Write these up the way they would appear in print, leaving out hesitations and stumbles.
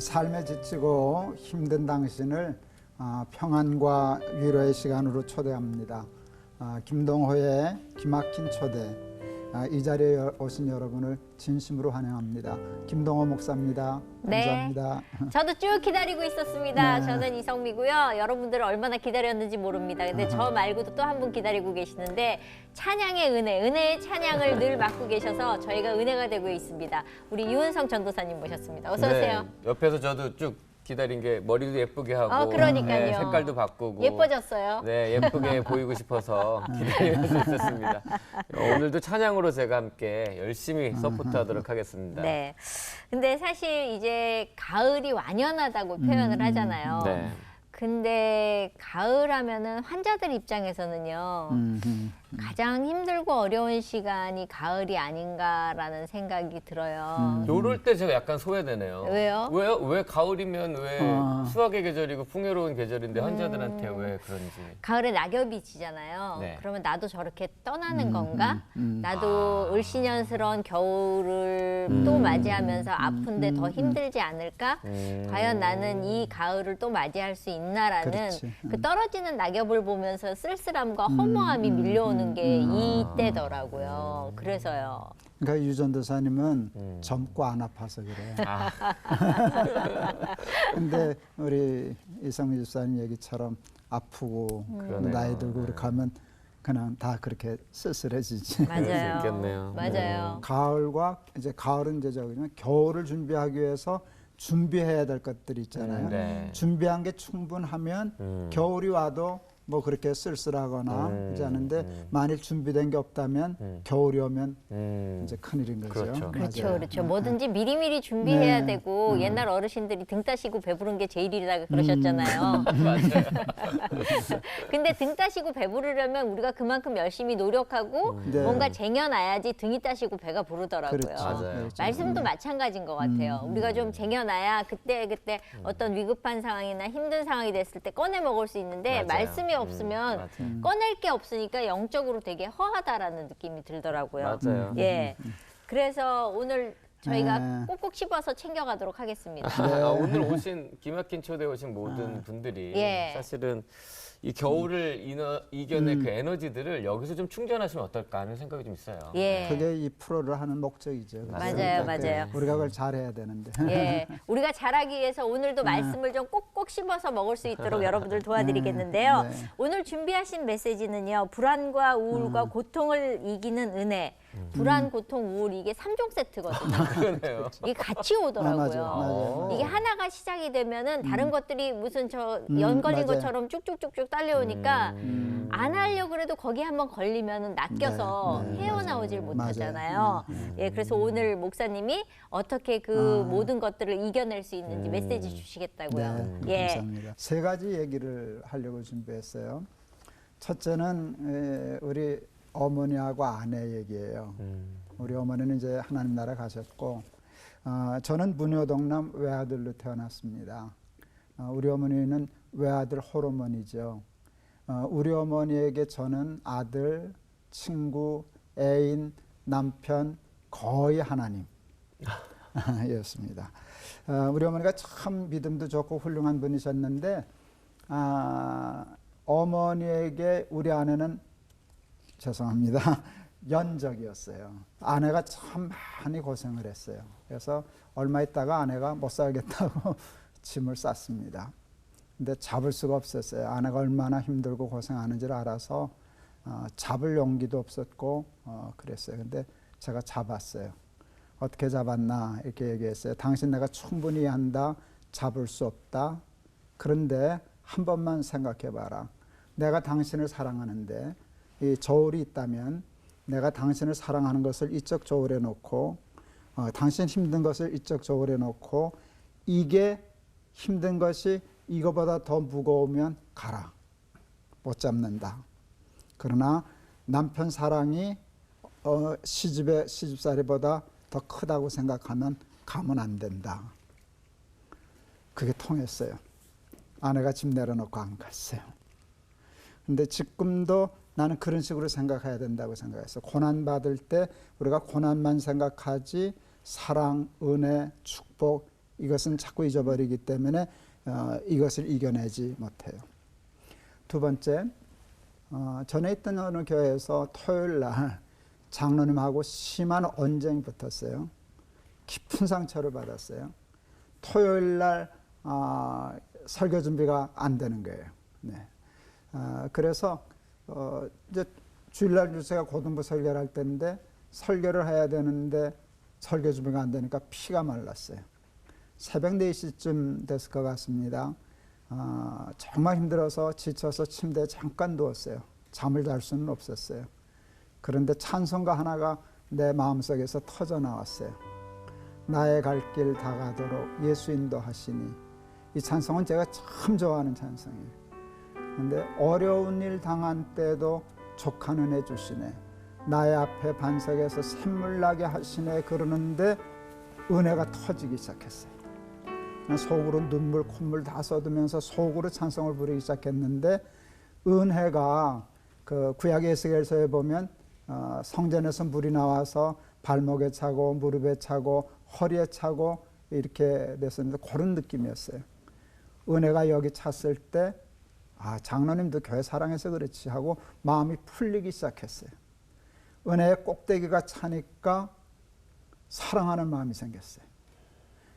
삶에 지치고 힘든 당신을 평안과 위로의 시간으로 초대합니다. 김동호의 기막힌 초대. 이 자리에 오신 여러분을 진심으로 환영합니다. 김동호 목사입니다. 감사합니다. 네, 저도 쭉 기다리고 있었습니다. 네. 저는 이성미고요. 여러분들을 얼마나 기다렸는지 모릅니다. 근데 저 말고도 또 한 분 기다리고 계시는데 찬양의 은혜, 은혜의 찬양을 늘 맡고 계셔서 저희가 은혜가 되고 있습니다. 우리 유은성 전도사님 모셨습니다. 어서 오세요. 네, 옆에서 저도 쭉 기다린 게 머리도 예쁘게 하고 그러니까요. 네, 색깔도 바꾸고 예뻐졌어요. 네, 예쁘게 보이고 싶어서 기다리면서 있었습니다. 오늘도 찬양으로 제가 함께 열심히 서포트하도록 하겠습니다. 네. 근데 사실 이제 가을이 완연하다고 표현을 하잖아요. 네. 근데 가을 하면은 환자들 입장에서는요. 가장 힘들고 어려운 시간이 가을이 아닌가라는 생각이 들어요. 요럴 때 제가 약간 소외되네요. 왜요? 왜 가을이면 왜 수확의 계절이고 풍요로운 계절인데 환자들한테 왜 그런지. 가을에 낙엽이 지잖아요. 네. 그러면 나도 저렇게 떠나는 건가? 나도 을씨년스러운 겨울을 또 맞이하면서 아픈데 더 힘들지 않을까? 과연 나는 이 가을을 또 맞이할 수 있나라는 그렇지. 그 떨어지는 낙엽을 보면서 쓸쓸함과 허무함이 밀려오는 게 이때더라고요. 그래서요. 그러니까 유 전도사님은 젊고 안 아파서 그래요. 근데 우리 이성미 집사님 얘기처럼 아프고 그러네요. 나이 들고 그렇게 하면 그냥 다 그렇게 쓸쓸해지지. 맞아요. 있겠네요. 맞아요. 가을은 이제 저기면 겨울을 준비하기 위해서 준비해야 될 것들이 있잖아요. 네. 준비한 게 충분하면 겨울이 와도 뭐 그렇게 쓸쓸하거나 그러지 않은데 만일 준비된 게 없다면 겨울이 오면 이제 큰일인 거죠. 그렇죠. 그렇죠, 맞아요. 그렇죠. 뭐든지 미리미리 준비해야 네. 되고 옛날 어르신들이 등 따시고 배부른 게 제일이라고 그러셨잖아요. 근데 등 따시고 배부르려면 우리가 그만큼 열심히 노력하고 네. 뭔가 쟁여놔야지 등이 따시고 배가 부르더라고요. 그렇죠. 맞아요. 그렇죠. 말씀도 마찬가지인 것 같아요. 우리가 좀 쟁여놔야 그때 어떤 위급한 상황이나 힘든 상황이 됐을 때 꺼내 먹을 수 있는데 맞아요. 말씀이 없으면 맞아요. 꺼낼 게 없으니까 영적으로 되게 허하다라는 느낌이 들더라고요. 맞아요. 예. 그래서 오늘 저희가 네. 꼭꼭 씹어서 챙겨가도록 하겠습니다. 오늘 오신 기막힌 초대에 오신 모든 분들이 예. 사실은 이 겨울을 이겨낼 그 에너지들을 여기서 좀 충전하시면 어떨까 하는 생각이 좀 있어요. 예. 그게 이 프로를 하는 목적이죠. 맞아요, 그러니까 맞아요. 우리가 그걸 잘해야 되는데. 예, 우리가 잘하기 위해서 오늘도 말씀을 좀 꼭꼭 씹어서 먹을 수 있도록 여러분들 도와드리겠는데요. 네. 오늘 준비하신 메시지는요. 불안과 우울과 고통을 이기는 은혜. 불안, 고통, 우울 이게 3종 세트거든요. 그러네요. 이게 같이 오더라고요. 맞아요. 이게 하나가 시작이 되면은 다른 것들이 무슨 연 걸린 맞아요. 것처럼 쭉쭉쭉쭉 딸려오니까 안 하려고 그래도 거기 한번 걸리면은 낚여서 헤어나오질 못하잖아요. 예, 그래서 오늘 목사님이 어떻게 그 모든 것들을 이겨낼 수 있는지 메시지 주시겠다고요. 네, 예. 감사합니다. 세 가지 얘기를 하려고 준비했어요. 첫째는 우리 어머니하고 아내 얘기예요. 우리 어머니는 이제 하나님 나라 가셨고 저는 문효동남 외아들로 태어났습니다. 우리 어머니는 외아들 호르몬이죠. 우리 어머니에게 저는 아들, 친구, 애인, 남편, 거의 하나님 였습니다. 우리 어머니가 참 믿음도 좋고 훌륭한 분이셨는데 어머니에게 우리 아내는 죄송합니다. 연적이었어요. 아내가 참 많이 고생을 했어요. 그래서 얼마 있다가 아내가 못 살겠다고 짐을 쌌습니다. 근데 잡을 수가 없었어요. 아내가 얼마나 힘들고 고생하는지를 알아서 잡을 용기도 없었고 그랬어요. 근데 제가 잡았어요. 어떻게 잡았나 이렇게 얘기했어요. 당신 내가 충분히 한다. 잡을 수 없다. 그런데 한 번만 생각해 봐라. 내가 당신을 사랑하는데 이 저울이 있다면 내가 당신을 사랑하는 것을 이쪽 저울에 놓고 당신 힘든 것을 이쪽 저울에 놓고 이게 힘든 것이 이거보다 더 무거우면 가라. 못 잡는다. 그러나 남편 사랑이 시집살이보다 더 크다고 생각하면 가면 안 된다. 그게 통했어요. 아내가 집 내려놓고 안 갔어요. 근데 지금도 나는 그런 식으로 생각해야 된다고 생각했어. 고난받을 때 우리가 고난만 생각하지 사랑, 은혜, 축복 이것은 자꾸 잊어버리기 때문에 이것을 이겨내지 못해요. 두 번째, 전에 있던 어느 교회에서 토요일 날 장로님하고 심한 언쟁이 붙었어요. 깊은 상처를 받았어요. 토요일 날 설교 준비가 안 되는 거예요. 네. 그래서 이제 주일날 유세가 고등부 설교를 할 때인데 설교를 해야 되는데 설교 준비가 안 되니까 피가 말랐어요. 새벽 4시쯤 됐을 것 같습니다. 정말 힘들어서 지쳐서 침대에 잠깐 누웠어요. 잠을 잘 수는 없었어요. 그런데 찬송가 하나가 내 마음속에서 터져 나왔어요. 나의 갈 길 다 가도록 예수 인도하시니. 이 찬송은 제가 참 좋아하는 찬송이에요. 그런데 어려운 일 당한 때도 족한 은혜 주시네. 나의 앞에 반석에서 샘물 나게 하시네. 그러는데 은혜가 터지기 시작했어요. 속으로 눈물 콧물 다 쏟으면서 속으로 찬송을 부르기 시작했는데 은혜가 그 구약 에스겔서에 보면 성전에서 물이 나와서 발목에 차고 무릎에 차고 허리에 차고 이렇게 됐었는데 그런 느낌이었어요. 은혜가 여기 찼을 때 장로님도 교회 사랑해서 그렇지 하고 마음이 풀리기 시작했어요. 은혜의 꼭대기가 차니까 사랑하는 마음이 생겼어요.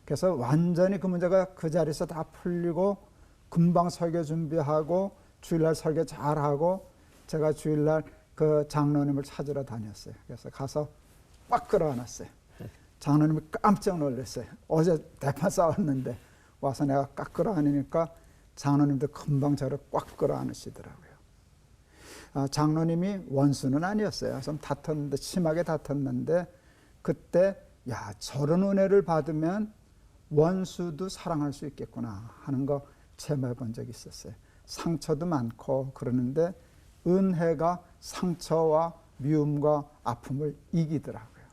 그래서 완전히 그 문제가 그 자리에서 다 풀리고 금방 설교 준비하고 주일날 설교 잘하고 제가 주일날 그 장로님을 찾으러 다녔어요. 그래서 가서 꽉 끌어안았어요. 장로님이 깜짝 놀랐어요. 어제 대판 싸웠는데 와서 내가 꽉 끌어안으니까 장로님도 금방 저를 꽉 끌어안으시더라고요. 장로님이 원수는 아니었어요. 좀 다퉜는데 심하게 다퉜는데 그때 저런 은혜를 받으면 원수도 사랑할 수 있겠구나 하는 거 체험해 본 적이 있었어요. 상처도 많고 그러는데 은혜가 상처와 미움과 아픔을 이기더라고요.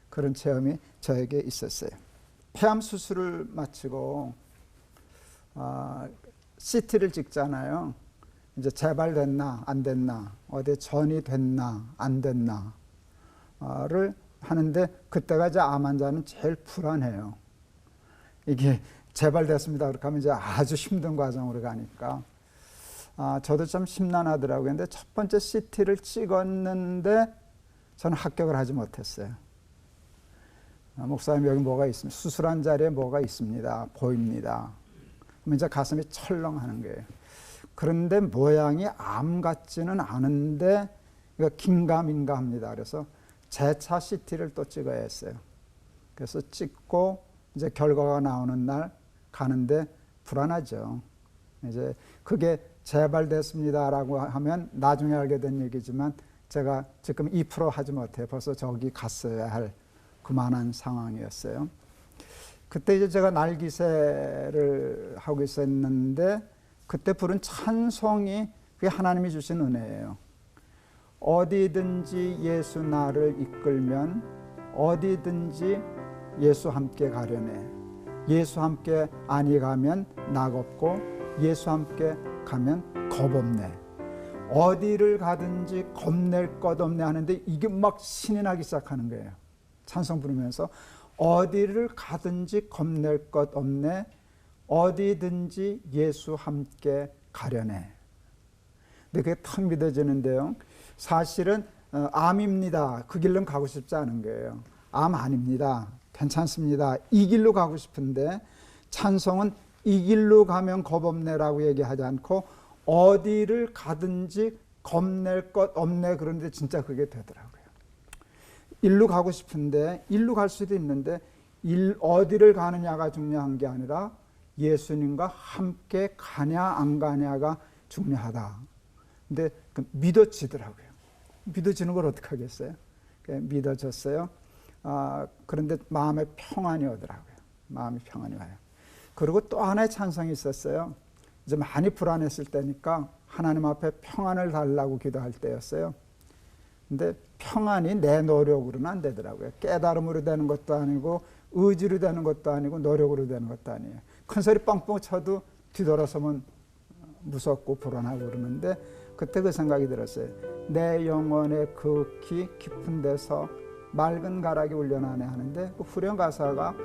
그런 체험이 저에게 있었어요. 폐암 수술을 마치고 CT를 찍잖아요. 이제 재발됐나 안 됐나, 어디 전이 됐나 안 됐나를 하는데 그때가 이제 암 환자는 제일 불안해요. 이게 재발됐습니다. 그렇게 하면 이제 아주 힘든 과정으로 가니까 저도 좀 심란하더라고요. 근데 첫 번째 CT를 찍었는데 저는 합격을 하지 못했어요. 목사님 여기 뭐가 있습니다. 수술한 자리에 뭐가 있습니다. 보입니다. 그럼 이제 가슴이 철렁하는 거예요. 그런데 모양이 암 같지는 않은데 이거 긴가민가 합니다. 그래서 재차 CT를 또 찍어야 했어요. 그래서 찍고 이제 결과가 나오는 날 가는데 불안하죠. 이제 그게 재발됐습니다라고 하면 나중에 알게 된 얘기지만 제가 지금 2% 하지 못해 벌써 저기 갔어야 할 그만한 상황이었어요. 그때 이제 제가 날기세를 하고 있었는데 그때 부른 찬송이 그게 하나님이 주신 은혜예요. 어디든지 예수 나를 이끌면 어디든지 예수 함께 가려네. 예수 함께 아니 가면 낙 없고 예수 함께 가면 겁 없네. 어디를 가든지 겁낼 것 없네 하는데 이게 막 신이 나기 시작하는 거예요. 찬송 부르면서 어디를 가든지 겁낼 것 없네. 어디든지 예수 함께 가려네. 근데 그게 탁 믿어지는데요. 사실은 암입니다. 그 길로 가고 싶지 않은 거예요. 암 아닙니다. 괜찮습니다. 이 길로 가고 싶은데 찬송은 이 길로 가면 겁 없네라고 얘기하지 않고 어디를 가든지 겁낼 것 없네. 그런데 진짜 그게 되더라고요. 일로 가고 싶은데 일로 갈 수도 있는데 어디를 가느냐가 중요한 게 아니라 예수님과 함께 가냐 안 가냐가 중요하다. 근데 믿어지더라고요. 믿어지는 걸 어떻게 하겠어요? 믿어졌어요. 그런데 마음에 평안이 오더라고요. 마음이 평안이 와요. 그리고 또 하나의 찬송이 있었어요. 이제 많이 불안했을 때니까 하나님 앞에 평안을 달라고 기도할 때였어요. 근데 평안이 내 노력으로는 안 되더라고요. 깨달음으로 되는 것도 아니고 의지로 되는 것도 아니고 노력으로 되는 것도 아니에요. 큰 소리 뻥뻥 쳐도 뒤돌아서면 무섭고 불안하고 그러는데 그때 그 생각이 들었어요. 내 영혼의 극히 깊은 데서 맑은 가락이 울려나네 하는데 그 후렴 가사가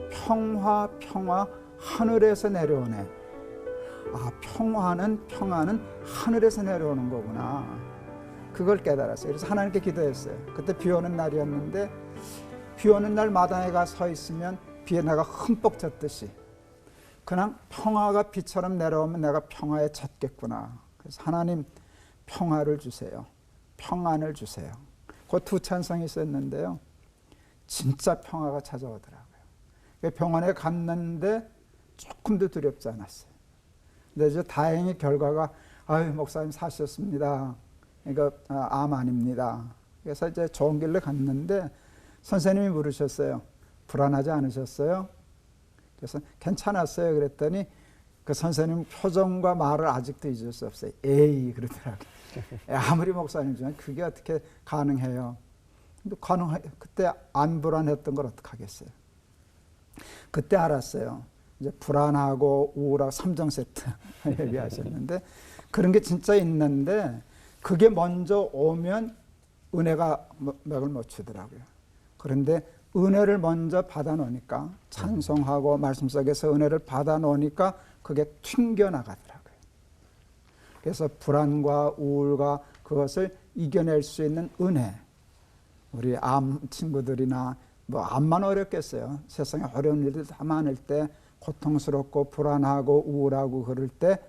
평화 하늘에서 내려오네. 아, 평화는 하늘에서 내려오는 거구나. 그걸 깨달았어요. 그래서 하나님께 기도했어요. 그때 비 오는 날이었는데 비 오는 날 마당에 가 서 있으면 비에 내가 흠뻑 젖듯이 그냥 평화가 비처럼 내려오면 내가 평화에 젖겠구나. 그래서 하나님 평화를 주세요. 평안을 주세요. 그 두 찬성이 있었는데요. 진짜 평화가 찾아오더라고요. 병원에 갔는데 조금도 두렵지 않았어요. 근데 이제 다행히 결과가 아유 목사님 사셨습니다. 그러니까 암 아닙니다. 그래서 이제 좋은 길로 갔는데 선생님이 물으셨어요. 불안하지 않으셨어요? 그래서 괜찮았어요. 그랬더니 그 선생님 표정과 말을 아직도 잊을 수 없어요. 에이 그러더라고요. 아무리 목사님이지만 그게 어떻게 가능해요? 근데 그때 안 불안했던 걸 어떡하겠어요? 그때 알았어요. 이제 불안하고 우울하고 3종 세트 얘기하셨는데 그런 게 진짜 있는데 그게 먼저 오면 은혜가 맥을 못 추더라고요. 그런데 은혜를 먼저 받아 놓으니까 찬송하고 말씀 속에서 은혜를 받아 놓으니까 그게 튕겨나가더라고요. 그래서 불안과 우울과 그것을 이겨낼 수 있는 은혜. 우리 암 친구들이나 뭐 암만 어렵겠어요. 세상에 어려운 일들 다 많을 때 고통스럽고 불안하고 우울하고 그럴 때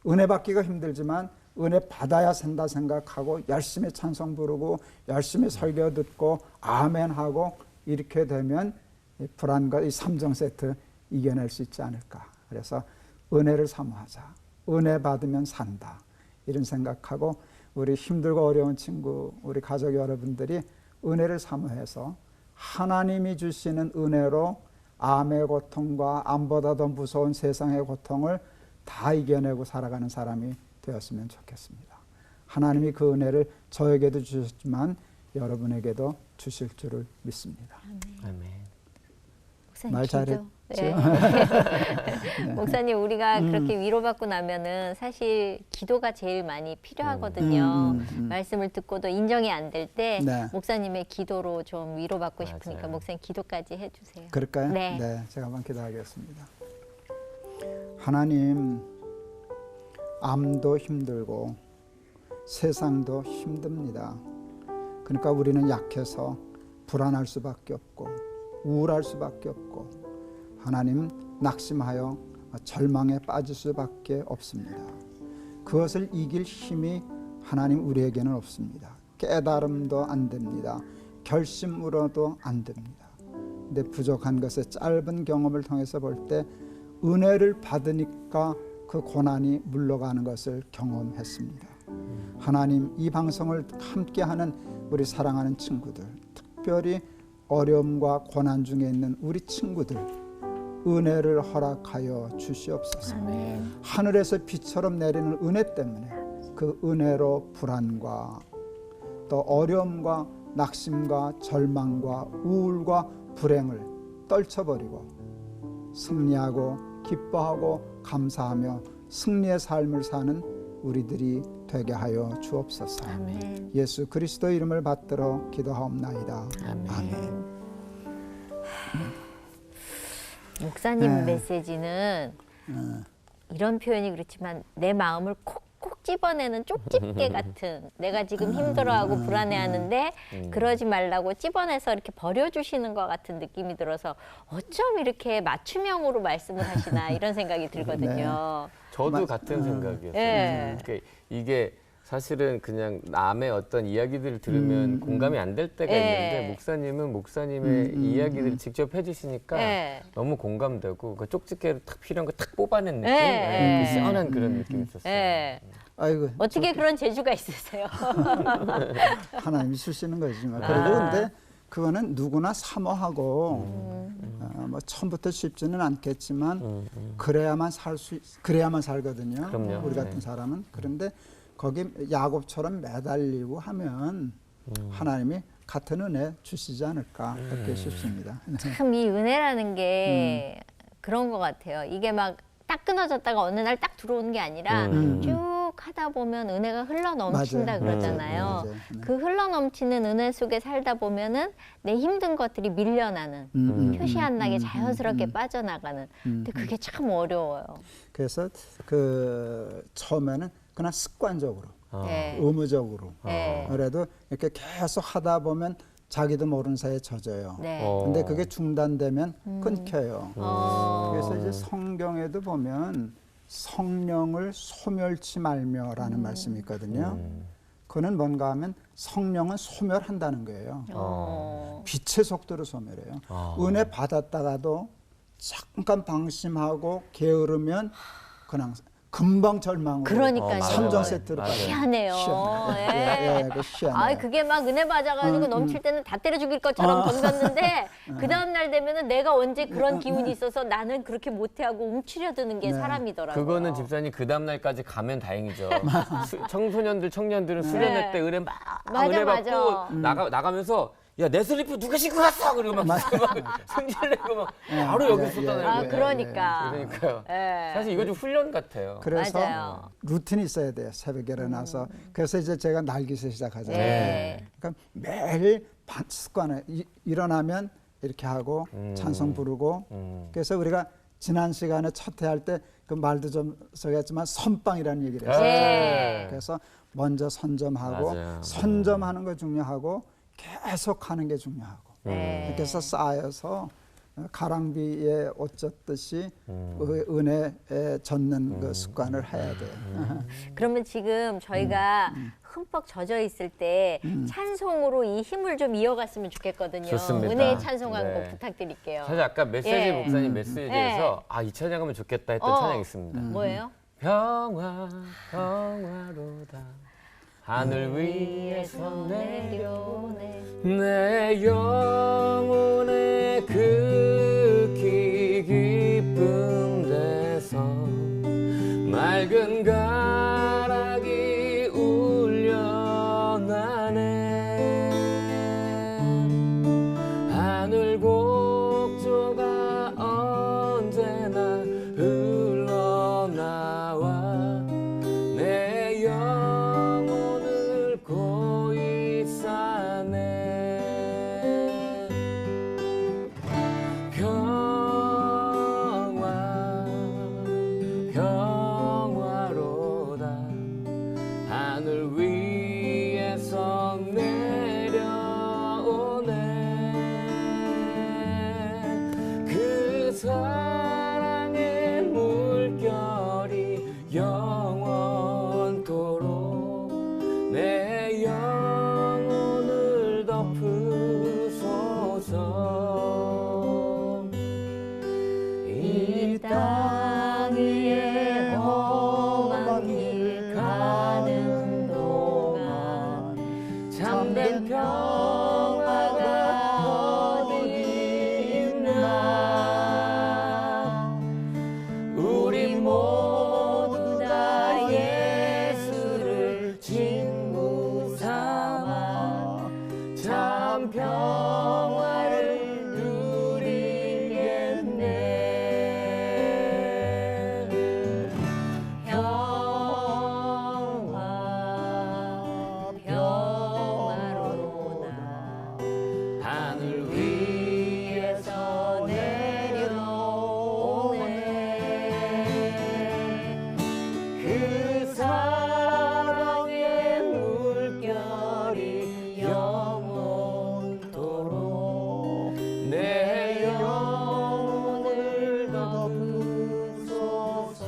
은혜 받기가 힘들지만 은혜 받아야 산다 생각하고 열심히 찬송 부르고 열심히 설교 듣고 아멘하고 이렇게 되면 이 불안과 이 3종 세트 이겨낼 수 있지 않을까. 그래서 은혜를 사모하자. 은혜 받으면 산다. 이런 생각하고 우리 힘들고 어려운 친구, 우리 가족 여러분들이 은혜를 사모해서 하나님이 주시는 은혜로 암의 고통과 암보다 더 무서운 세상의 고통을 다 이겨내고 살아가는 사람이 되었으면 좋겠습니다. 하나님이 그 은혜를 저에게도 주셨지만 여러분에게도 주실 줄을 믿습니다. 아멘. 목사님 말 기도. 잘했죠? 네. 목사님 우리가 그렇게 위로받고 나면은 사실 기도가 제일 많이 필요하거든요. 말씀을 듣고도 인정이 안 될 때 네. 목사님의 기도로 좀 위로받고 맞아요. 싶으니까 목사님 기도까지 해주세요. 그럴까요? 네. 제가 한번 기도하겠습니다. 하나님, 암도 힘들고 세상도 힘듭니다. 그러니까 우리는 약해서 불안할 수밖에 없고 우울할 수밖에 없고 하나님 낙심하여 절망에 빠질 수밖에 없습니다. 그것을 이길 힘이 하나님 우리에게는 없습니다. 깨달음도 안 됩니다. 결심으로도 안 됩니다. 근데 부족한 것의 짧은 경험을 통해서 볼 때 은혜를 받으니까 그 고난이 물러가는 것을 경험했습니다. 하나님, 이 방송을 함께하는 우리 사랑하는 친구들, 특별히 어려움과 고난 중에 있는 우리 친구들 은혜를 허락하여 주시옵소서. 아멘. 하늘에서 비처럼 내리는 은혜 때문에 그 은혜로 불안과 또 어려움과 낙심과 절망과 우울과 불행을 떨쳐버리고 승리하고 기뻐하고 감사하며 승리의 삶을 사는 우리들이 되게 하여 주옵소서. 아멘. 예수 그리스도 이름을 받들어 기도하옵나이다. 아멘. 목사님 네. 메시지는 이런 표현이 그렇지만 내 마음을 콕콕 집어내는 쪽집게 같은 내가 지금 힘들어하고 불안해하는데 그러지 말라고 집어내서 이렇게 버려주시는 것 같은 느낌이 들어서 어쩜 이렇게 맞춤형으로 말씀을 하시나 이런 생각이 들거든요. 저도 같은 생각이었어요. 예. 그러니까 이게 사실은 그냥 남의 어떤 이야기들을 들으면 공감이 안 될 때가 있는데 목사님은 목사님의 이야기들을 직접 해주시니까 너무 공감되고 그 쪽집게로 탁 필요한 거 탁 뽑아낸 느낌, 그 시원한 그런 느낌이 있었어요. 아이고, 어떻게 그런 재주가 있으세요? 하나님이 주시는 거지만 그래도 근데 그거는 누구나 사모하고 뭐 처음부터 쉽지는 않겠지만 그래야만 살거든요. 그럼요. 우리 같은 사람은. 그런데 거기 야곱처럼 매달리고 하면 하나님이 같은 은혜 주시지 않을까 그렇게 싶습니다. 참 이 은혜라는 게 그런 것 같아요. 이게 막 딱 끊어졌다가 어느 날 딱 들어오는 게 아니라 쭉 하다 보면 은혜가 흘러 넘친다 그러잖아요. 맞아요. 그 흘러 넘치는 은혜 속에 살다 보면은 내 힘든 것들이 밀려나는 표시 안 나게 자연스럽게 빠져나가는. 근데 그게 참 어려워요. 그래서 그 처음에는 그냥 습관적으로, 네. 의무적으로. 네. 그래도 이렇게 계속 하다 보면 자기도 모르는 사이에 젖어요. 네. 근데 그게 중단되면 끊겨요. 그래서 이제 성경에도 보면 성령을 소멸치 말며라는 말씀이 있거든요. 그는 뭔가 하면 성령은 소멸한다는 거예요. 빛의 속도로 소멸해요. 은혜 받았다가도 잠깐 방심하고 게으르면 그냥 금방 절망으로 그러니까요. 3종 세트로 빠져요. 희한해요. 예. 그 희한해요. 아, 그게 막 은혜 받아가지고 넘칠 때는 다 때려 죽일 것처럼 덤볐는데 그 다음 날 되면은 내가 언제 그런 기운이 있어서 나는 그렇게 못해하고 움츠려드는 게 사람이더라고요. 그거는 집사님 그 다음 날까지 가면 다행이죠. 청소년들, 청년들은 수련회 때 은혜 막 은혜 받고 나가면서 야, 내 슬리퍼 누가 신고 갔어? 그리고 막 승질내고 막 바로 여기 쏟아내고. 아, 그러니까. 그러니까요. 예. 사실 이거 좀 훈련 같아요. 그래서 맞아요. 루틴이 있어야 돼요. 새벽에 일어나서. 그래서 이제 제가 날기세 시작하잖아요. 네. 그러니까 매일 습관에 일어나면 이렇게 하고 찬송 부르고. 그래서 우리가 지난 시간에 첫 회 할 때 그 말도 좀 써야지만 선빵이라는 얘기를 했어요. 네. 그래서 먼저 선점하고 맞아요. 선점하는 거 중요하고 계속하는 게 중요하고. 네. 그래서 쌓여서 가랑비에 옷 젖듯이 은혜에 젖는 그 습관을 해야 돼요. 그러면 지금 저희가 흠뻑 젖어 있을 때 찬송으로 이 힘을 좀 이어갔으면 좋겠거든요. 좋습니다. 은혜의 찬송 한 곡 네. 부탁드릴게요. 사실 아까 메시지 예. 목사님 메시지에서 아, 이 찬양하면 좋겠다 했던 찬양이 있습니다. 뭐예요? 평화 평화로다 하늘 위에서 내려오네. 내 영혼의 극히 깊은 데서 맑은 가락이 울려나네 하늘 곡조가 언제나 흘러나와 내 영혼을 고이 싸네 평화로다 하늘 위에서 내려오네 그 사랑의 물결이 영원토록 내 영혼을 덮으소서 이 땅 위에 험한 길 가는 동안 참된 평화가 어디 있나 우리 모두 다 예수를 친구 삼아 참 평화를 누리겠네 평화로다 하늘 위에서 내려오네 그 사랑의 물결이 영원토록 내 영혼을 덮으소서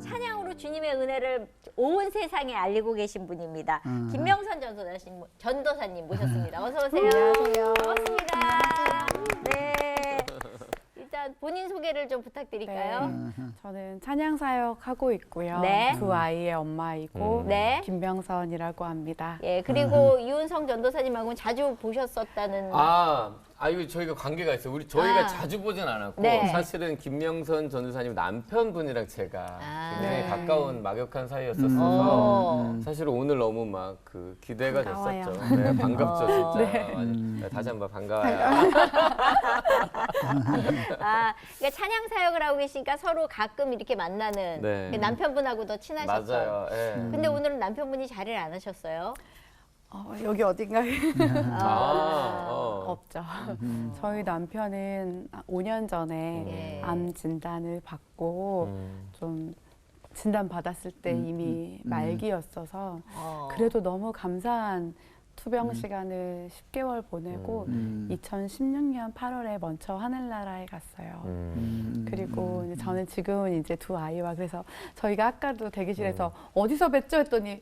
찬양으로 주님의 은혜를 온 세상에 알리고 계신 분입니다. 김명선 전도사님 모셨습니다. 어서 오세요. 안녕하세요. 반갑습니다. 네. 일단 본인 소개를 좀 부탁드릴까요? 네. 저는 찬양 사역 하고 있고요. 네. 두 아이의 엄마이고 네. 김병선이라고 합니다. 예, 그리고 이윤성 전도사님하고는 자주 보셨었다는. 이거 저희가 관계가 있어요. 저희가 자주 보진 않았고 네. 사실은 김명선 전도사님 남편분이랑 제가 굉장히 네. 가까운 막역한 사이였었어서 오. 사실 오늘 너무 막 기대가 반가워요. 됐었죠. 네, 반갑죠, 진짜. 네, 다시 한번 반가워요. 그러니까 찬양 사역을 하고 계시니까 서로 가끔 이렇게 만나는 네. 남편분하고 더 친하셨죠. 맞아요. 예. 근데 오늘은 남편분이 자리를 안 하셨어요. 여기 어딘가에 어. 없죠. 저희 남편은 5년 전에 예. 암 진단을 받고 좀 진단 받았을 때 이미 말기였어서 그래도 너무 감사한 투병 시간을 10개월 보내고 2016년 8월에 먼저 하늘나라에 갔어요. 그리고 이제 저는 지금은 이제 두 아이와 그래서 저희가 아까도 대기실에서 어디서 뵀죠 했더니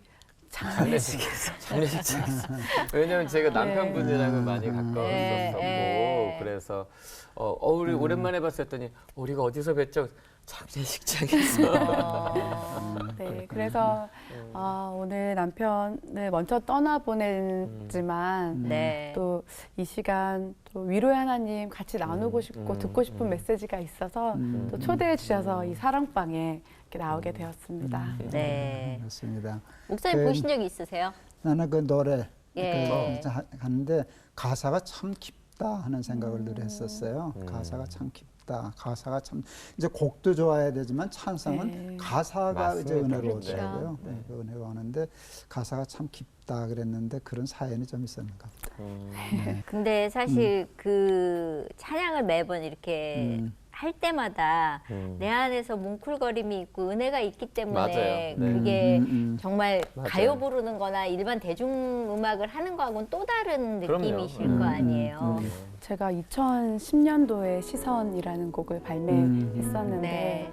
장례식에서. 장례식장에서. 왜냐면 제가 남편분이랑은 많이 가까웠었고 네. 그래서 우리 오랜만에 봤을 때니 우리가 어디서 뵀죠? 장례식장에서. 네, 그래서 오늘 남편을 먼저 떠나보냈지만 네. 또 이 시간 또 위로의 하나님 같이 나누고 싶고 듣고 싶은 메시지가 있어서 또 초대해 주셔서 이 사랑방에 이렇게 나오게 되었습니다. 네. 그렇습니다. 목사님 보신 적이 있으세요? 나는 그 노래 예. 하는데 가사가 참 깊다 하는 생각을 늘 했었어요. 가사가 참 깊다. 가사가 참 이제 곡도 좋아야 되지만 찬성은 네. 가사가 이제 맞습니다. 은혜로워져요. 네, 그 은혜로워하는데 가사가 참 깊다 그랬는데 그런 사연이 좀 있었는가 보다. 근데 사실 그 찬양을 매번 이렇게 할 때마다 내 안에서 뭉클거림이 있고 은혜가 있기 때문에 맞아요. 네. 그게 정말 맞아요. 가요 부르는 거나 일반 대중음악을 하는 거하고는 또 다른 그럼요. 느낌이실 거 아니에요. 제가 2010년도에 시선이라는 곡을 발매했었는데 네.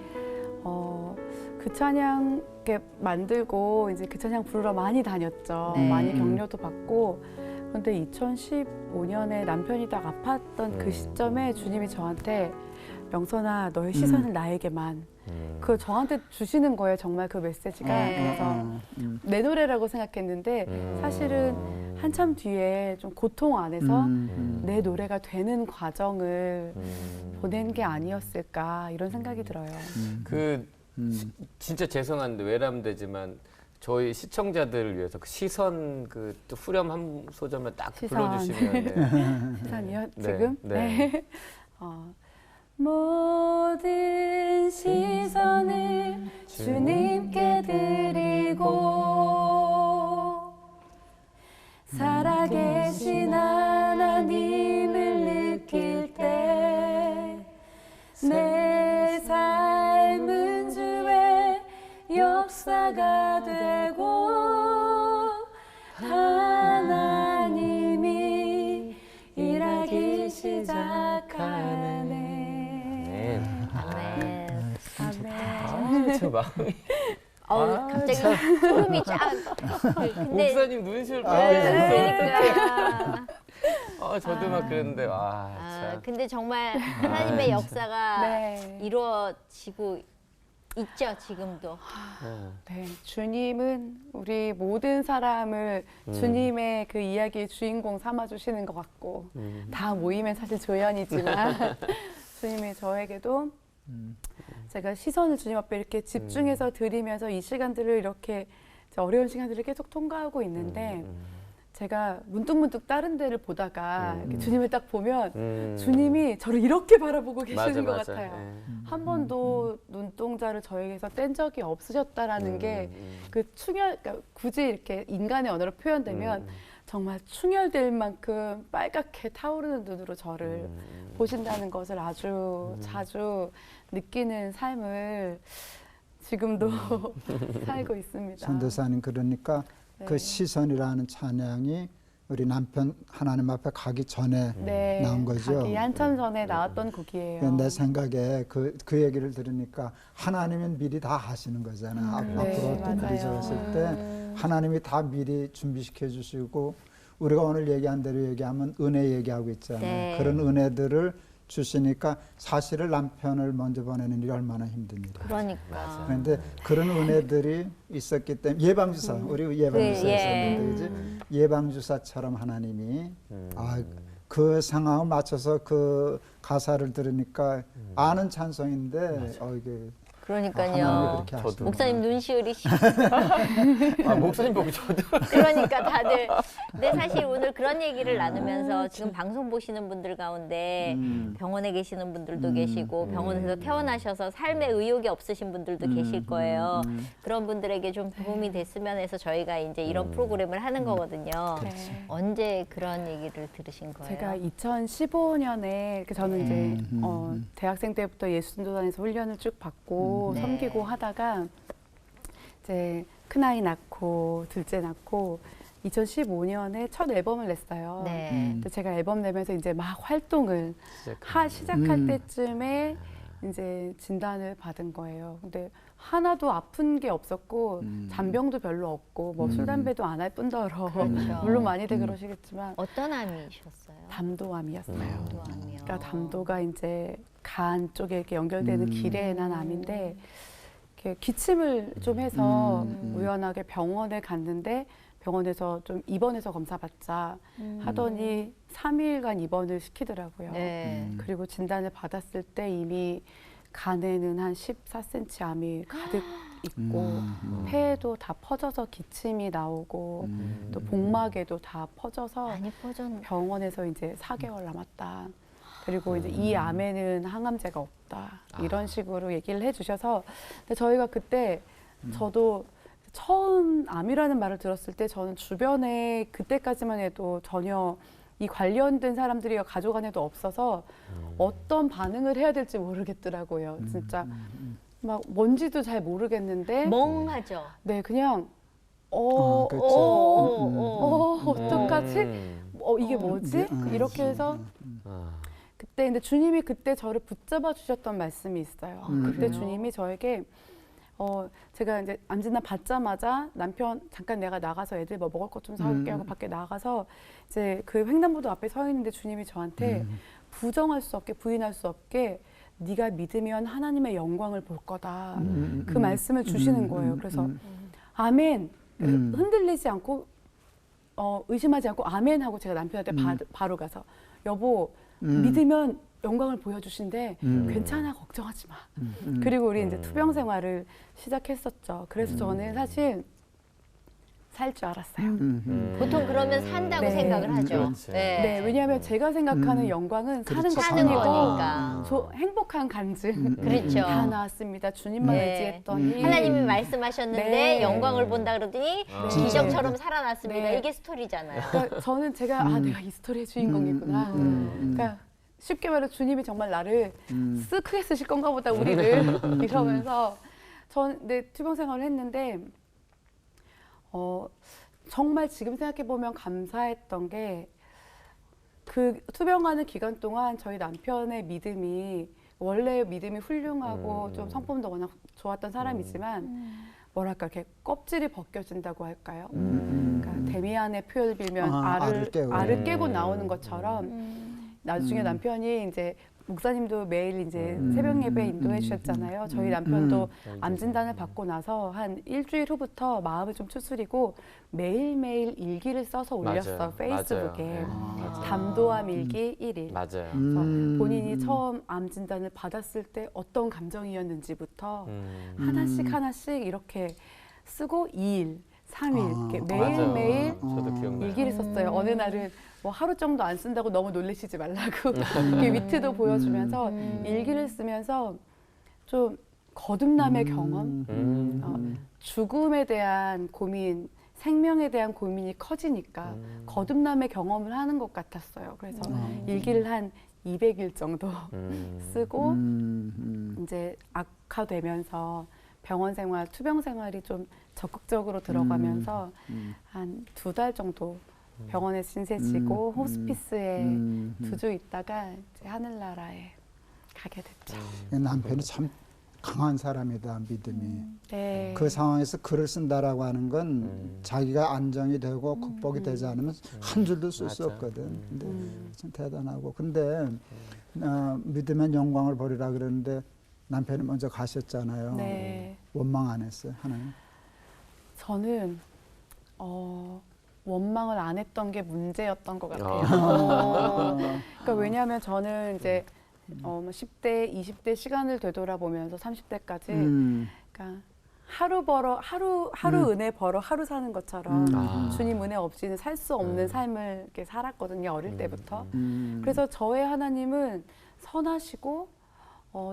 그 찬양 이렇게 만들고 이제 그 찬양 부르러 많이 다녔죠. 네. 많이 격려도 받고. 그런데 2015년에 남편이 딱 아팠던 그 시점에 주님이 저한테 명선아 너의 시선을 나에게만 그 저한테 주시는 거예요. 정말 그 메시지가. 그래서 내 노래라고 생각했는데 사실은 한참 뒤에 좀 고통 안에서 내 노래가 되는 과정을 보낸 게 아니었을까 이런 생각이 들어요. 진짜 죄송한데 외람되지만 저희 시청자들을 위해서 그 시선 또 후렴 한 소절만 딱 시선. 불러주시면 네. 시선이요? 네, 지금? 네. 모든 시선을 주님께 드리고 살아계신 하나님을 느낄 때 내 삶은 주의 역사가 되고 하나님이 일하기 시작하네. 아멘. 저 마음이 갑자기 소름이 쫙. 근데 목사님 눈시울 그러니까. 저도 막 그랬는데 참. 근데 정말 하나님의 역사가 네. 이루어지고 있죠, 지금도. 네, 주님은 우리 모든 사람을 주님의 그 이야기의 주인공 삼아주시는 것 같고 다 모이면 사실 조연이지만 주님이 저에게도 제가 시선을 주님 앞에 이렇게 집중해서 드리면서 이 시간들을 이렇게 어려운 시간들을 계속 통과하고 있는데 제가 문득문득 다른 데를 보다가 이렇게 주님을 딱 보면 주님이 저를 이렇게 바라보고 계시는 것 같아요. 한 번도 눈동자를 저에게서 뗀 적이 없으셨다라는 게 그 그러니까 굳이 이렇게 인간의 언어로 표현되면 정말 충혈될 만큼 빨갛게 타오르는 눈으로 저를 보신다는 것을 아주 자주 느끼는 삶을 지금도 살고 있습니다. 선교사님 그러니까 네. 그 시선이라는 찬양이 우리 남편 하나님 앞에 가기 전에 네, 나온 거죠. 가기 한참 전에 나왔던 곡이에요. 내 생각에 그 얘기를 들으니까 하나님은 미리 다 하시는 거잖아. 네, 앞으로 어떤 일이 맞아요. 있을 때 하나님이 다 미리 준비시켜 주시고 우리가 오늘 얘기한 대로 얘기하면 은혜 얘기하고 있잖아요. 네. 그런 은혜들을 주시니까 사실을 남편을 먼저 보내는 일이 얼마나 힘든 일이에요. 그러니까. 그런데 그런 은혜들이 있었기 때문에 예방주사, 우리 예방주사 있었는데 이제 예방주사처럼 하나님이 그 상황을 맞춰서 그 가사를 들으니까 아는 찬송인데 이게 그러니까요. 저도. 목사님 눈시울이 목사님 보고 저도. 그러니까 다들 근데 사실 오늘 그런 얘기를 나누면서 지금 방송 보시는 분들 가운데 병원에 계시는 분들도 계시고 병원에서 태어나셔서 삶의 의욕이 없으신 분들도 계실 거예요. 그런 분들에게 좀 도움이 됐으면 해서 저희가 이제 이런 프로그램을 하는 거거든요. 언제 그런 얘기를 들으신 거예요? 제가 2015년에 저는 이제 대학생 때부터 예수전도단에서 훈련을 쭉 받고 섬기고 하다가 이제 큰아이 낳고 둘째 낳고 2015년에 첫 앨범을 냈어요. 근데 제가 앨범 내면서 이제 막 활동을 시작할 때쯤에 이제 진단을 받은 거예요. 근데 하나도 아픈 게 없었고 잔병도 별로 없고 뭐 술 담배도 안 할 뿐더러 그렇죠. 물론 많이들 그러시겠지만 어떤 암이셨어요? 담도암이었어요. 담도암이요. 그러니까 담도가 이제 간 쪽에 이렇게 연결되는 길에 난 암인데 이렇게 기침을 좀 해서 우연하게 병원에 갔는데 병원에서 좀 입원해서 검사받자 하더니 3일간 입원을 시키더라고요. 그리고 진단을 받았을 때 이미 간에는 한 14cm 암이 가득 있고 폐에도 다 퍼져서 기침이 나오고 또 복막에도 다 퍼져서 많이 퍼졌네. 병원에서 이제 4개월 남았다. 그리고 이제 이 암에는 항암제가 없다. 이런 식으로 얘기를 해주셔서 근데 저희가 그때 저도 처음 암이라는 말을 들었을 때 저는 주변에 그때까지만 해도 전혀 이 관련된 사람들이 가족 안에도 없어서 어떤 반응을 해야 될지 모르겠더라고요. 진짜 막 뭔지도 잘 모르겠는데 멍하죠. 네, 그냥 그렇죠. 어떡하지? 이게 뭐지? 이렇게 해서 그때 근데 주님이 그때 저를 붙잡아 주셨던 말씀이 있어요. 그때 주님이 저에게 제가 이제 암진단 받자마자 남편 잠깐 내가 나가서 애들 뭐 먹을 것 좀 사올게 하고 밖에 나가서 이제 그 횡단보도 앞에 서 있는데 주님이 저한테 부정할 수 없게 부인할 수 없게 네가 믿으면 하나님의 영광을 볼 거다. 그 말씀을 주시는 거예요. 그래서 아멘. 흔들리지 않고 의심하지 않고 아멘 하고 제가 남편한테 바로 가서 여보 믿으면 영광을 보여주신대. 괜찮아, 걱정하지 마. 그리고 우리 이제 투병 생활을 시작했었죠. 그래서 저는 사실 살 줄 알았어요. 보통 그러면 산다고 네. 생각을 하죠. 그렇지. 네, 왜냐하면 제가 생각하는 영광은 사는 그렇지. 사는 것뿐이고 거니까. 행복한 간증 그렇죠. 다 나왔습니다. 주님만 네. 의지했더니 하나님이 말씀하셨는데 네. 영광을 본다 그러더니 기적처럼 살아났습니다. 네. 이게 스토리잖아요. 그러니까 저는 제가 내가 이 스토리의 주인공이구나. 그러니까 쉽게 말해 주님이 정말 나를 크게 쓰실 건가 보다 우리를 이러면서 네, 투병 생활을 했는데 정말 지금 생각해 보면 감사했던 게 그 투병하는 기간 동안 저희 남편의 믿음이 원래 믿음이 훌륭하고 좀 성품도 워낙 좋았던 사람이지만 뭐랄까 이렇게 껍질이 벗겨진다고 할까요? 그러니까 데미안의 표현을 빌면 알을 깨고 나오는 것처럼 나중에 남편이 이제 목사님도 매일 이제 새벽 예배 인도해 주셨잖아요. 저희 남편도 암 진단을 받고 나서 한 일주일 후부터 마음을 좀 추스리고 매일매일 일기를 써서 올렸어. 맞아요. 페이스북에. 맞아요. 담도암 일기 1일. 맞아요. 그래서 본인이 처음 암 진단을 받았을 때 어떤 감정이었는지부터 하나씩 이렇게 쓰고 2일, 3일 이렇게 매일매일 저도 기억나요. 일기를 썼어요. 어느 날은 뭐 하루 정도 안 쓴다고 너무 놀라시지 말라고 이렇게 위트도 보여주면서 일기를 쓰면서 좀 거듭남의 경험, 죽음에 대한 고민, 생명에 대한 고민이 커지니까 거듭남의 경험을 하는 것 같았어요. 그래서 일기를 한 200일 정도 쓰고 이제 악화되면서 병원 생활, 투병 생활이 좀 적극적으로 들어가면서 한 2달 정도 병원에 신세 지고 호스피스에 2주 있다가 이제 하늘나라에 가게 됐죠. 남편이 참 강한 사람이다, 믿음이. 네. 그 상황에서 글을 쓴다라고 하는 건 자기가 안정이 되고 극복이 되지 않으면 한 줄도 쓸 수 맞아. 없거든. 근데 참 대단하고. 근데 믿으면 영광을 버리라 그러는데 남편이 먼저 가셨잖아요. 네. 원망 안 했어요, 하나님? 저는 원망을 안 했던 게 문제였던 것 같아요. 그러니까 왜냐하면 저는 이제 10대, 20대 시간을 되돌아보면서 30대까지 그러니까 하루 은혜 벌어 하루 사는 것처럼 주님 은혜 없이는 살 수 없는 삶을 이렇게 살았거든요. 어릴 때부터. 그래서 저의 하나님은 선하시고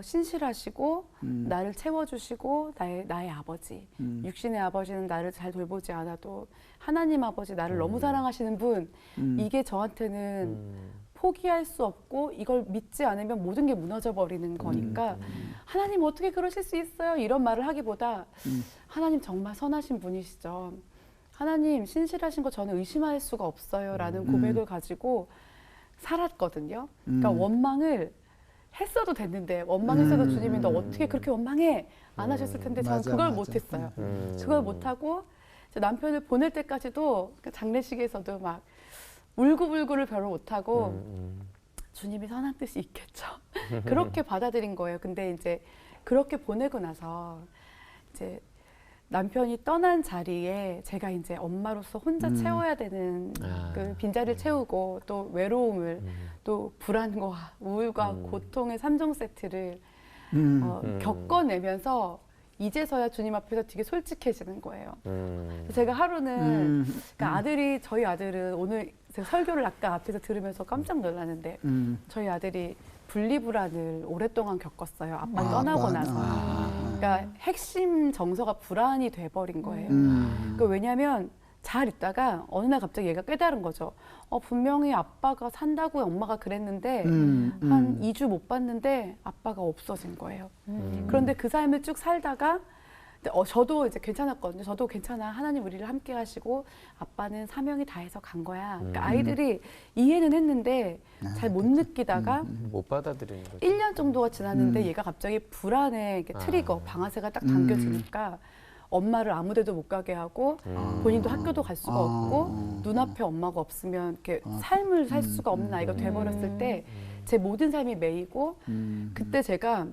신실하시고 나를 채워주시고 나의 아버지, 육신의 아버지는 나를 잘 돌보지 않아도 하나님 아버지 나를 너무 사랑하시는 분, 이게 저한테는 포기할 수 없고 이걸 믿지 않으면 모든 게 무너져 버리는 거니까 하나님 어떻게 그러실 수 있어요? 이런 말을 하기보다 하나님 정말 선하신 분이시죠. 하나님 신실하신 거 저는 의심할 수가 없어요. 라는 고백을 가지고 살았거든요. 그러니까 원망을 했어도 됐는데 원망했어도 주님이 너 어떻게 그렇게 원망해? 안 하셨을 텐데 저는 맞아, 그걸 맞아. 못했어요. 그걸 못하고 남편을 보낼 때까지도 장례식에서도 막 울고불고를 별로 못하고 주님이 선한 뜻이 있겠죠. 그렇게 받아들인 거예요. 근데 이제 그렇게 보내고 나서 이제 남편이 떠난 자리에 제가 이제 엄마로서 혼자 채워야 되는 그 빈자리를 채우고 또 외로움을 또 불안과 우울과 고통의 3종 세트를 겪어내면서 이제서야 주님 앞에서 되게 솔직해지는 거예요. 제가 하루는 그러니까 저희 아들은 오늘 제가 설교를 아까 앞에서 들으면서 깜짝 놀랐는데 저희 아들이 분리불안을 오랫동안 겪었어요. 아빠 떠나고 나서. 그러니까 핵심 정서가 불안이 돼버린 거예요. 그러니까 왜냐하면 잘 있다가 어느 날 갑자기 얘가 깨달은 거죠. 분명히 아빠가 산다고 엄마가 그랬는데 한 2주 못 봤는데 아빠가 없어진 거예요. 그런데 그 삶을 쭉 살다가 저도 이제 괜찮았거든요. 저도 괜찮아. 하나님 우리를 함께 하시고 아빠는 사명이 다해서 간 거야. 그러니까 아이들이 이해는 했는데 잘 못 느끼다가 못 받아들이는 거죠. 1년 정도가 지났는데 얘가 갑자기 불안의 트리거, 방아쇠가 딱 당겨지니까 엄마를 아무 데도 못 가게 하고 본인도 학교도 갈 수가 없고 눈앞에 엄마가 없으면 이렇게 삶을 살 수가 없는 아이가 돼버렸을 때 제 모든 삶이 매이고 그때 제가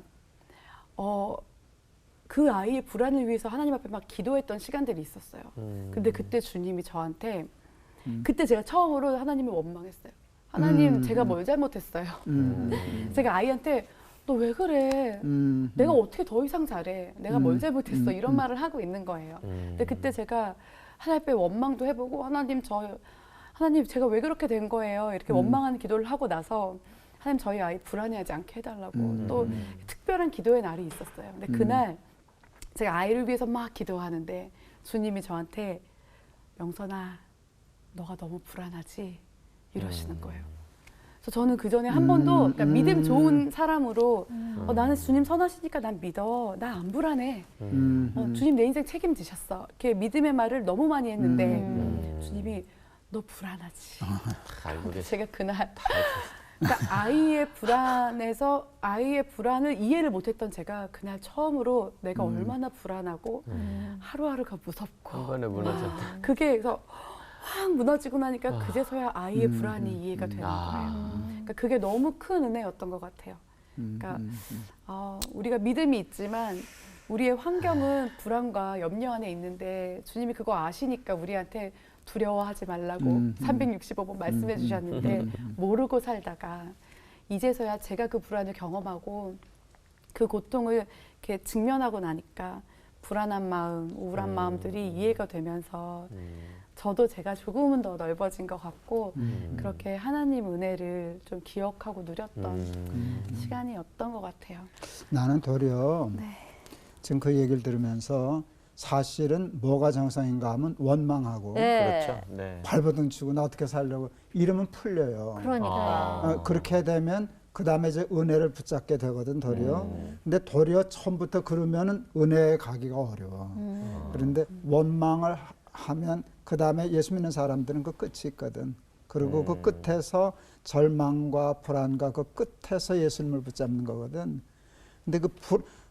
그 아이의 불안을 위해서 하나님 앞에 막 기도했던 시간들이 있었어요. 근데 그때 주님이 저한테 그때 제가 처음으로 하나님을 원망했어요. 하나님 제가 뭘 잘못했어요. 제가 아이한테 너 왜 그래? 내가 어떻게 더 이상 잘해? 내가 뭘 잘못했어? 이런 말을 하고 있는 거예요. 근데 그때 제가 하나님 앞에 원망도 해보고 하나님 제가 왜 그렇게 된 거예요? 이렇게 원망하는 기도를 하고 나서 하나님 저희 아이 불안해하지 않게 해달라고 또 특별한 기도의 날이 있었어요. 근데 그날 제가 아이를 위해서 막 기도하는데 주님이 저한테 명선아 너가 너무 불안하지? 이러시는 거예요. 그래서 저는 그 전에 한 번도 그러니까 믿음 좋은 사람으로 나는 주님 선하시니까 난 믿어. 나 안 불안해. 주님 내 인생 책임지셨어. 이렇게 믿음의 말을 너무 많이 했는데 주님이 너 불안하지. 제가 그날 그러니까 아이의 불안을 이해를 못했던 제가 그날 처음으로 내가 얼마나 불안하고 하루하루가 무섭고 한 번에 무너졌다. 그게 그래서 확 무너지고 나니까 그제서야 아이의 불안이 이해가 되는 거예요. 그러니까 그게 너무 큰 은혜였던 것 같아요. 그러니까 우리가 믿음이 있지만 우리의 환경은 불안과 염려 안에 있는데 주님이 그거 아시니까 우리한테 두려워하지 말라고 365번 말씀해 주셨는데 모르고 살다가 이제서야 제가 그 불안을 경험하고 그 고통을 이렇게 직면하고 나니까 불안한 마음, 우울한 마음들이 이해가 되면서 저도 제가 조금은 더 넓어진 것 같고 그렇게 하나님 은혜를 좀 기억하고 누렸던 시간이었던 것 같아요. 나는 도리어 지금 그 얘기를 들으면서 사실은 뭐가 정상인가 하면 원망하고 그렇죠. 네. 발버둥 치고 나 어떻게 살려고 이러면 풀려요. 그러니까요. 그렇게 되면 그 다음에 이제 은혜를 붙잡게 되거든 도리어. 근데 도리어 처음부터 그러면은 은혜에 가기가 어려워. 그런데 원망을 하면 그 다음에 예수 믿는 사람들은 그 끝이 있거든. 그리고 그 끝에서 절망과 불안과 그 끝에서 예수님을 붙잡는 거거든. 근데 그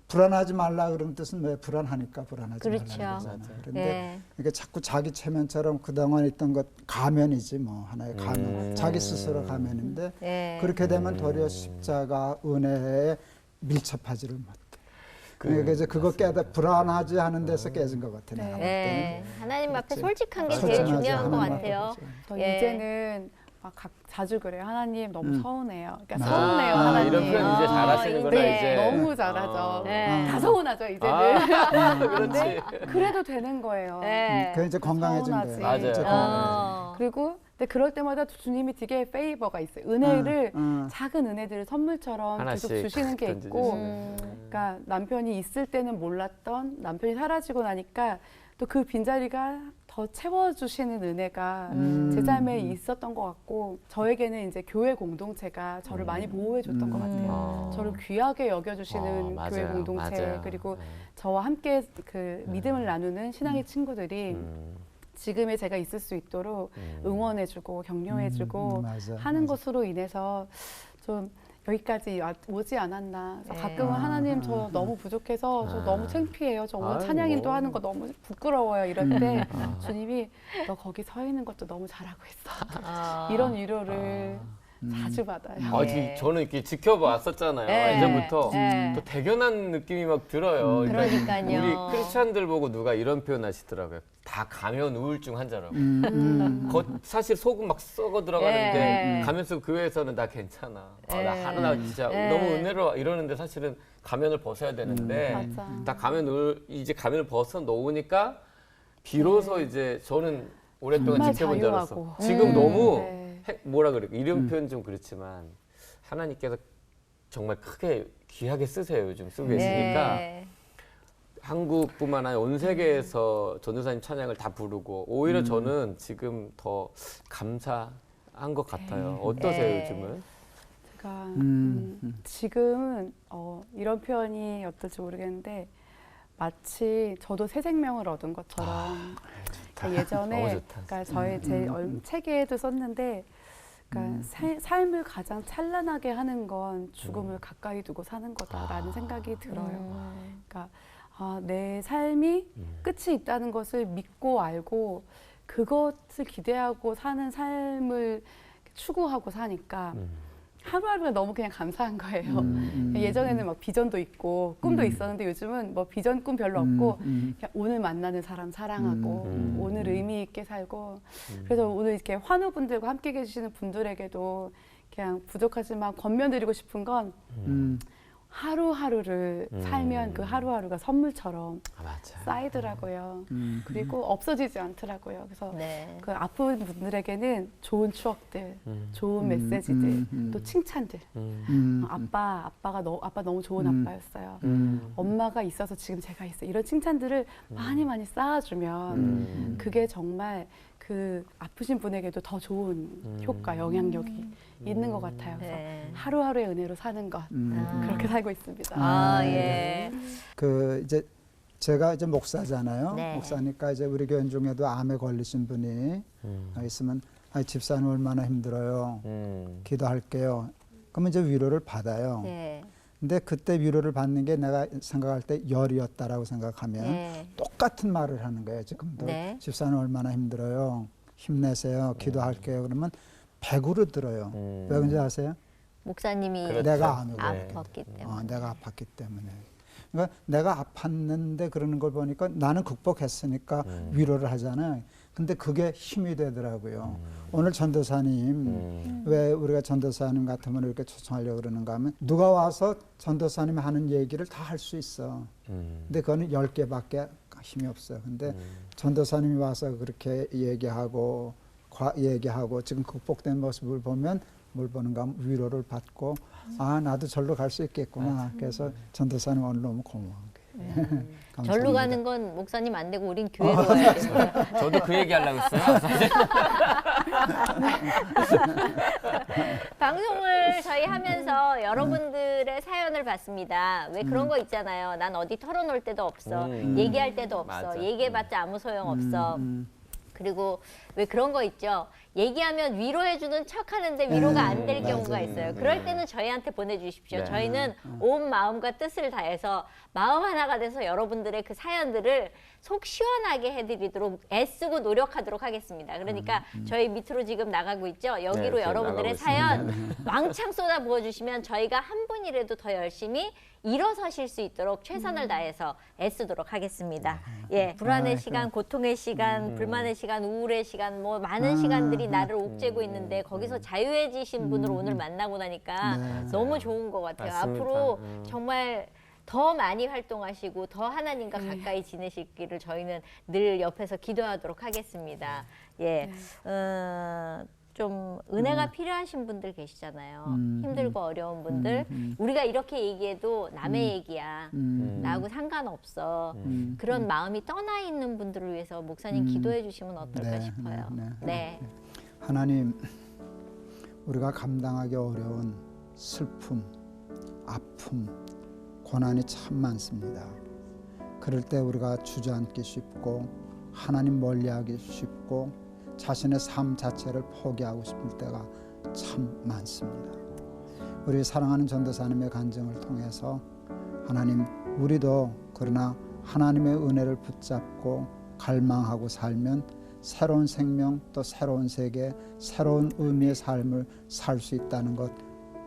불안하지 말라 그런 뜻은 왜 불안하니까 불안하지 그렇죠. 말라 그러잖아. 그런데 예. 그러니까 자꾸 자기 체면처럼 그동안 있던 것 가면이지 뭐 하나의 가면. 자기 스스로 가면인데 예. 그렇게 되면 도리어 십자가 은혜에 밀접하지를 못해. 그러니까 이제 그거 깨다 불안하지 않은 데서 깨진 것 같아. 내가 볼 때는. 하나님 앞에 그렇지. 솔직한 게 제일 솔직하지 중요한 것 하나님 같아요. 앞에. 저 예. 이제는 막 자주 그래요. 하나님 너무 서운해요. 그러니까 아, 서운해요, 아, 하나님. 이런 표현 이제 잘하시는구나 네. 이제. 너무 잘하죠. 네. 다 서운하죠, 이제는. 그렇지. 그래도 되는 거예요. 예. 그 이제 건강해진 서운하지. 거예요. 맞아요. 이제 건강해진 그리고 근데 그럴 때마다 주님이 되게 페이버가 있어요. 은혜를 응. 작은 은혜들을 선물처럼 하나씩 계속 주시는 게 있고, 음. 그러니까 남편이 있을 때는 몰랐던 남편이 사라지고 나니까 또 그 빈자리가 더 채워주시는 은혜가 제 삶에 있었던 것 같고, 저에게는 이제 교회 공동체가 저를 많이 보호해줬던 것 같아요. 저를 귀하게 여겨주시는 맞아요. 교회 공동체, 맞아요. 그리고 네. 저와 함께 그 믿음을 나누는 신앙의 친구들이 음. 지금의 제가 있을 수 있도록 응원해주고 격려해주고 맞아, 하는 맞아. 것으로 인해서 좀 여기까지 오지 않았나. 그래서 네. 가끔은 하나님 저 너무 부족해서 저 너무 창피해요. 저 오늘 찬양인도 하는 거 너무 부끄러워요. 이럴 때 주님이 너 거기 서 있는 것도 너무 잘하고 있어. 이런 위로를 자주 받아요. 아, 저는 이렇게 지켜봤었잖아요. 네. 예전부터 네. 또 대견한 느낌이 막 들어요. 그러니까요. 우리 크리스찬들 보고 누가 이런 표현 하시더라고요. 다 가면 우울증 환자라고. 사실 속은 막 썩어 들어가는데 네. 가면 쓰고 교회에서는 나 괜찮아. 네. 나 하나 진짜 네. 너무 은혜로워 이러는데 사실은 가면을 벗어야 되는데 맞아. 다 이제 가면을 벗어 놓으니까 비로소 이제 저는 오랫동안 정말 지켜본 자로서 자유하고. 지금 너무 네. 뭐라 그래 이름 표현 좀 그렇지만 하나님께서 정말 크게 귀하게 쓰세요. 요즘 쓰고 계시니까 네. 한국뿐만 아니라 온 세계에서 전도사님 찬양을 다 부르고 오히려 저는 지금 더 감사한 것 같아요. 어떠세요 네. 요즘은? 제가 지금은 이런 표현이 어떨지 모르겠는데 마치 저도 새 생명을 얻은 것처럼 그러니까 예전에 너무 좋다. 그러니까 저의 제 책에도 썼는데 그러니까 삶을 가장 찬란하게 하는 건 죽음을 가까이 두고 사는 거다라는 생각이 들어요. 그러니까 내 삶이 끝이 있다는 것을 믿고 알고 그것을 기대하고 사는 삶을 추구하고 사니까 하루하루가 너무 그냥 감사한 거예요. 예전에는 막 비전도 있고 꿈도 있었는데 요즘은 뭐 비전 꿈 별로 없고 그냥 오늘 만나는 사람 사랑하고 오늘 의미 있게 살고 그래서 오늘 이렇게 환우분들과 함께 계시는 분들에게도 그냥 부족하지만 권면드리고 싶은 건 하루하루를 살면 그 하루하루가 선물처럼 맞아. 쌓이더라고요. 그리고 없어지지 않더라고요. 그래서 네. 그 아픈 분들에게는 좋은 추억들, 좋은 메시지들, 또 칭찬들. 아빠 너무 좋은 아빠였어요. 엄마가 있어서 지금 제가 있어요. 이런 칭찬들을 많이 많이 쌓아주면 그게 정말 그 아프신 분에게도 더 좋은 효과, 영향력이 있는 것 같아요. 그래서 네. 하루하루의 은혜로 사는 것 그렇게 살고 있습니다. 아, 예. 그 이제 제가 이제 목사잖아요. 네. 목사니까 이제 우리 교인 중에도 암에 걸리신 분이 있으면 집사는 얼마나 힘들어요. 기도할게요. 그러면 이제 위로를 받아요. 네. 근데 그때 위로를 받는 게 내가 생각할 때 열이었다라고 생각하면 네. 똑같은 말을 하는 거예요. 지금도 네. 집사는 얼마나 힘들어요. 힘내세요. 기도할게요. 그러면 100으로 들어요. 왜 그런지 아세요? 목사님이 그렇죠. 내가 암이고 아팠기 때문에. 내가 아팠기 때문에. 그러니까 내가 아팠는데 그러는 걸 보니까 나는 극복했으니까 위로를 하잖아요. 근데 그게 힘이 되더라고요. 오늘 전도사님 왜 우리가 전도사님 같으면 이렇게 초청하려고 그러는가 하면 누가 와서 전도사님이 하는 얘기를 다 할 수 있어. 근데 그거는 10개밖에 힘이 없어요. 근데 전도사님이 와서 그렇게 얘기하고 지금 극복된 모습을 보면 뭘 보는가 하면 위로를 받고 나도 절로 갈 수 있겠구나. 그래서 전도사님 오늘 너무 고마운 거예요. 절로 가는 건 목사님 안 되고 우린 교회로 가야 돼요. 저도 그 얘기 하려고 했어요. 사실. 방송을 저희 하면서 여러분들의 사연을 봤습니다. 왜 그런 거 있잖아요. 난 어디 털어놓을 데도 없어. 얘기할 데도 없어. 맞아. 얘기해봤자 아무 소용 없어. 그리고 왜 그런 거 있죠. 얘기하면 위로해주는 척 하는데 위로가 안 될 경우가 맞아요. 있어요. 그럴 때는 저희한테 보내주십시오. 네. 저희는 온 마음과 뜻을 다해서 마음 하나가 돼서 여러분들의 그 사연들을 속 시원하게 해드리도록 애쓰고 노력하도록 하겠습니다. 그러니까 저희 밑으로 지금 나가고 있죠. 여기로 네, 여러분들의 나가고 사연 왕창 쏟아 부어주시면 저희가 한 분이라도 더 열심히 일어서실 수 있도록 최선을 다해서 애쓰도록 하겠습니다. 예, 불안의 시간, 고통의 시간, 불만의 시간, 우울의 시간, 뭐 많은 시간들이 나를 옥죄고 있는데 거기서 자유해지신 분을 오늘 만나고 나니까 너무 좋은 것 같아요. 맞습니다. 앞으로 정말 더 많이 활동하시고 더 하나님과 가까이 지내시기를 저희는 늘 옆에서 기도하도록 하겠습니다. 예, 좀 은혜가 필요하신 분들 계시잖아요. 힘들고 어려운 분들. 우리가 이렇게 얘기해도 남의 얘기야. 나하고 상관없어. 그런 마음이 떠나 있는 분들을 위해서 목사님 기도해 주시면 어떨까 네, 싶어요. 네. 하나님, 우리가 감당하기 어려운 슬픔, 아픔, 고난이 참 많습니다. 그럴 때 우리가 주저앉기 쉽고 하나님 멀리하기 쉽고 자신의 삶 자체를 포기하고 싶을 때가 참 많습니다. 우리 사랑하는 전도사님의 간증을 통해서 하나님, 우리도 그러나 하나님의 은혜를 붙잡고 갈망하고 살면 새로운 생명, 또 새로운 세계, 새로운 의미의 삶을 살 수 있다는 것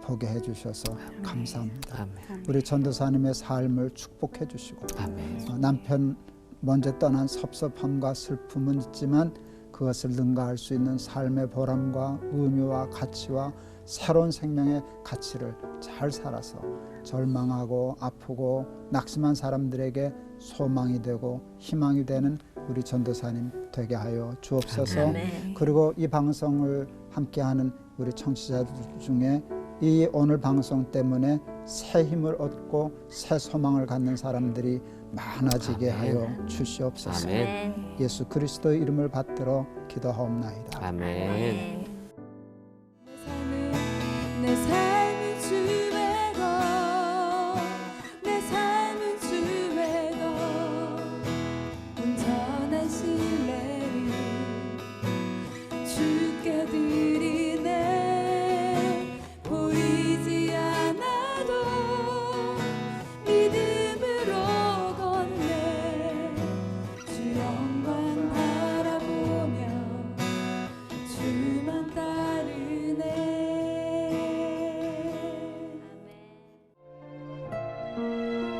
보게 해주셔서 감사합니다. 아멘. 우리 전도사님의 삶을 축복해 주시고 아멘. 남편 먼저 떠난 섭섭함과 슬픔은 있지만 그것을 능가할 수 있는 삶의 보람과 의미와 가치와 새로운 생명의 가치를 잘 살아서 절망하고 아프고 낙심한 사람들에게 소망이 되고 희망이 되는 우리 전도사님 되게 하여 주옵소서. 아멘. 그리고 이 방송을 함께하는 우리 청취자들 중에 이 오늘 방송 때문에 새 힘을 얻고 새 소망을 갖는 사람들이 많아지게 하여 주시옵소서. 아멘. 예수 그리스도의 이름을 받들어 기도하옵나이다. 아멘. 내 삶은 주의 것, 내 삶은 주의 것, 온전한 신뢰를 주께 드리네. 보이지 않아도 믿음으로 걷네. 주 영광 바라보며 주만 따르네. 아멘.